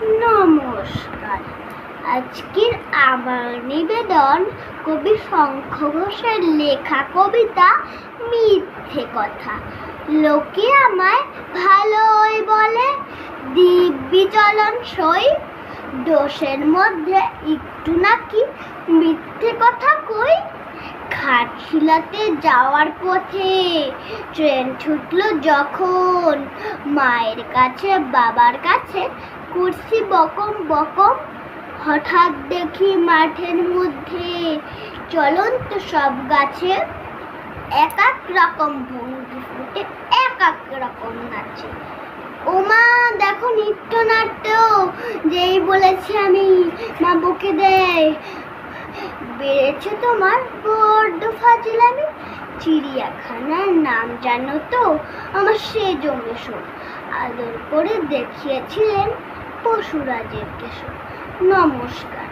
নমস্কার। আজকের আমার নিবেদন কবি শঙ্খ ঘোষের লেখা কবিতা মিথ্যে কথা। লোকে আমায় ভালোই বলে, দিব্যি চলন সই, দোষের মধ্যে একটু নাকি মিথ্যে কথা কই। ঘাটশিলাতে যাওয়ার পথে ট্রেন ছুটলো যখন, মায়ের কাছে বাবার কাছে করছি বকম বকম। হঠাৎ দেখি মাঠের মধ্যে চলন্ত সব গাছে এক এক রকম ভঙ্গি ফুটে এক এক রকম নাচে। ওমা দেখো নৃত্যনাট্য, যেই বলেছি আমি মা বকে দেয়। বেড়েছে তোমার বড্ড ফাজিলামি, চিড়িয়াখানার নাম জানো তো আমার সেজো মেশো, আদর করে দেখিয়েছিলেন পশুরাজের কেশর। নমস্কার।